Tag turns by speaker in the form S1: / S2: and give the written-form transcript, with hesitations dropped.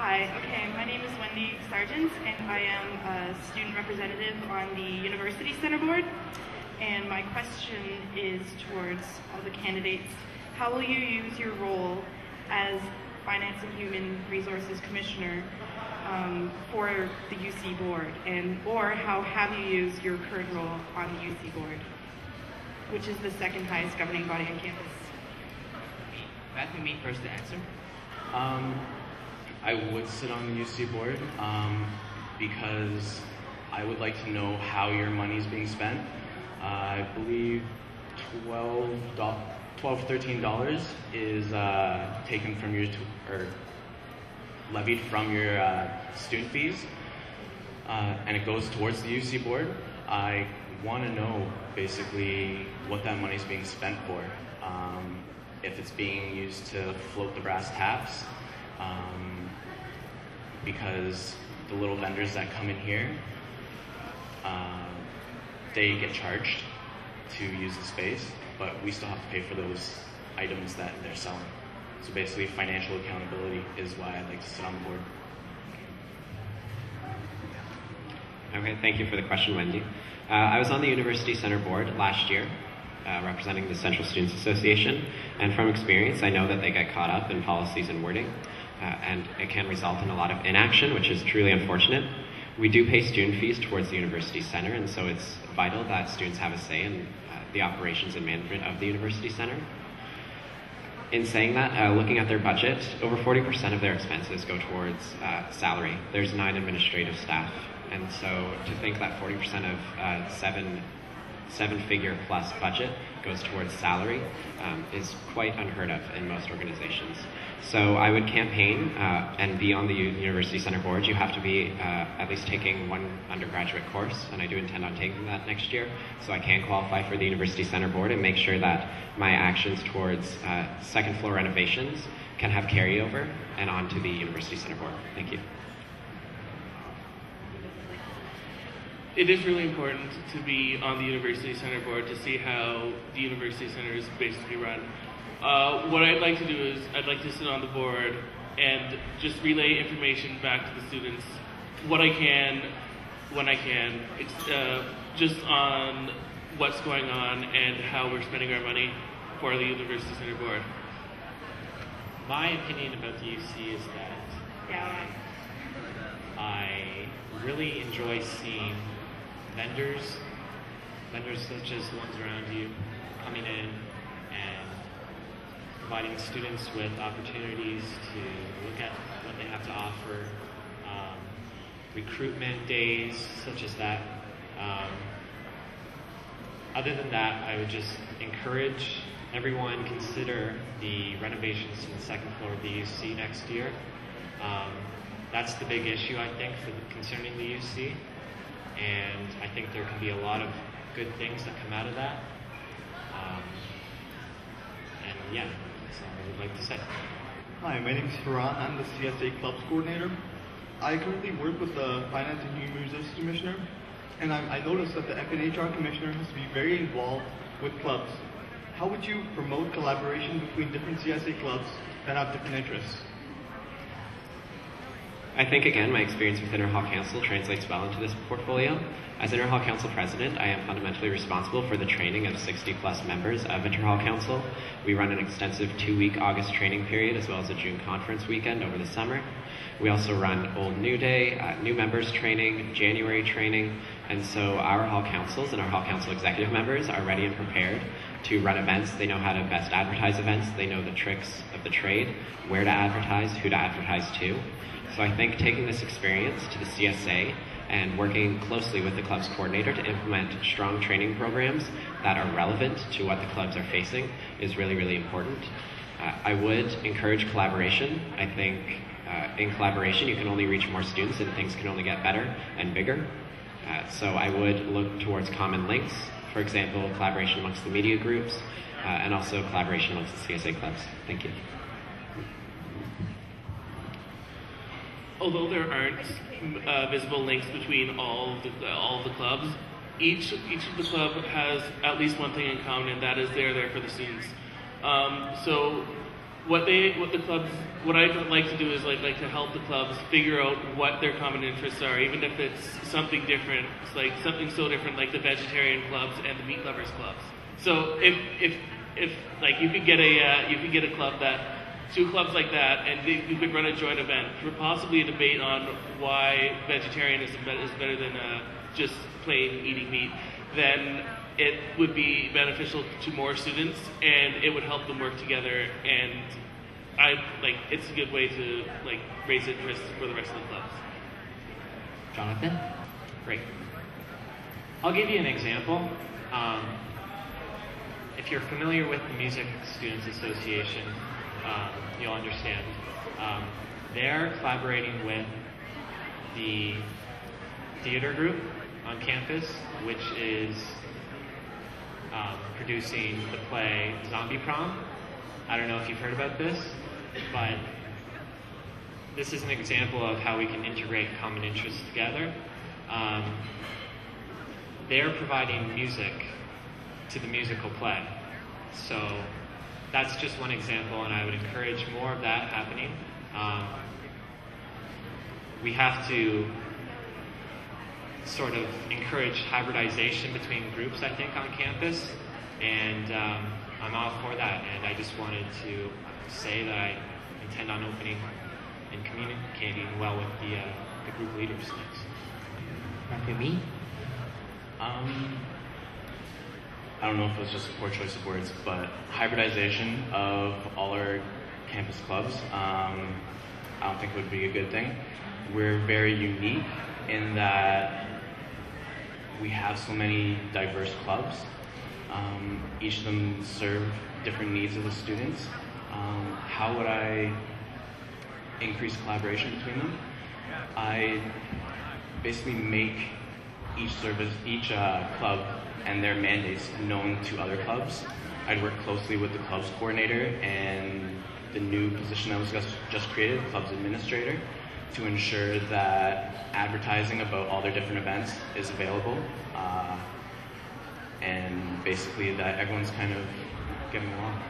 S1: Hi, okay, my name is Wendy Sargent, and I am a student representative on the University Center Board. And my question is towards all the candidates. How will you use your role as Finance and Human Resources Commissioner for the UC Board? Or how have you used your current role on the UC Board, which is the second highest governing body on campus?
S2: That can me first to answer. I would sit on the UC board because I would like to know how your money is being spent. I believe $13 is taken from your or levied from your student fees, and it goes towards the UC board. I want to know basically what that money is being spent for. If it's being used to float the brass tacks, because the little vendors that come in here, they get charged to use the space, but we still have to pay for those items that they're selling. So basically, financial accountability is why I'd like to sit on the board.
S3: Okay, thank you for the question, Wendy. I was on the University Center Board last year, representing the Central Students Association, and from experience, I know that they get caught up in policies and wording, and it can result in a lot of inaction, which is truly unfortunate. We do pay student fees towards the University Center, and so it's vital that students have a say in the operations and management of the University Center. In saying that, looking at their budget, over 40% of their expenses go towards salary. There's 9 administrative staff, and so to think that 40% of seven-figure plus budget goes towards salary is quite unheard of in most organizations. So I would campaign and be on the University Center Board. You have to be at least taking one undergraduate course, and I do intend on taking that next year, so I can qualify for the University Center Board and make sure that my actions towards second floor renovations can have carryover and onto the University Center Board. Thank you.
S4: It is really important to be on the University Center Board to see how the University Center is basically run. What I'd like to do is I'd like to sit on the board and just relay information back to the students, what I can, when I can, just on what's going on and how we're spending our money for the University Center Board.
S5: My opinion about the UC is that I really enjoy seeing vendors such as the ones around you coming in and providing students with opportunities to look at what they have to offer, recruitment days such as that. Other than that, I would just encourage everyone consider the renovations to the second floor of the UC next year. That's the big issue, I think, concerning the UC. And I think there can be a lot of good things that come out of that. And yeah, that's all I would like to say.
S6: Hi, my name is Farhan. I'm the CSA Clubs Coordinator. I currently work with the Finance and Human Resources Commissioner, and I noticed that the FNHR Commissioner has to be very involved with clubs. How would you promote collaboration between different CSA clubs that have different interests?
S3: I think, again, my experience with Inter-Hall Council translates well into this portfolio. As Inter-Hall Council President, I am fundamentally responsible for the training of 60-plus members of Inter-Hall Council. We run an extensive 2-week August training period as well as a June conference weekend over the summer. We also run Old New Day, new members training, January training, and so our Hall Councils and our Hall Council executive members are ready and prepared to run events. They know how to best advertise events. They know the tricks of the trade, where to advertise, who to advertise to. So I think taking this experience to the CSA and working closely with the club's coordinator to implement strong training programs that are relevant to what the clubs are facing is really, really important. I would encourage collaboration. I think in collaboration you can only reach more students and things can only get better and bigger. So I would look towards common links, for example, collaboration amongst the media groups, and also collaboration amongst the CSA clubs. Thank you.
S4: Although there aren't visible links between all of the clubs, each of the club has at least one thing in common, and that is they're there for the students. So what I'd like to do is like to help the clubs figure out what their common interests are, even if it's something different. It's like something so different, like the vegetarian clubs and the meat lovers clubs. So if like you could get a club that, two clubs like that, and you could run a joint event for possibly a debate on why vegetarianism is better than just plain eating meat, then it would be beneficial to more students, and it would help them work together. And it's a good way to raise interest for the rest of the clubs.
S5: Jonathan? Great. I'll give you an example. If you're familiar with the Music Students Association, you'll understand. They're collaborating with the theater group on campus, which is producing the play Zombie Prom. I don't know if you've heard about this, but this is an example of how we can integrate common interests together. They're providing music to the musical play. So that's just one example, and I would encourage more of that happening. We have to sort of encourage hybridization between groups, I think, on campus, and I'm all for that. And I just wanted to say that I intend on opening and communicating well with the group leaders next.
S3: After me?
S2: I don't know if it was just a poor choice of words, but hybridization of all our campus clubs, I don't think would be a good thing. We're very unique in that we have so many diverse clubs. Each of them serve different needs of the students. How would I increase collaboration between them? I basically make each club and their mandates known to other clubs. I'd work closely with the clubs coordinator and the new position that was just created, the clubs administrator, to ensure that advertising about all their different events is available, and basically that everyone's kind of getting along.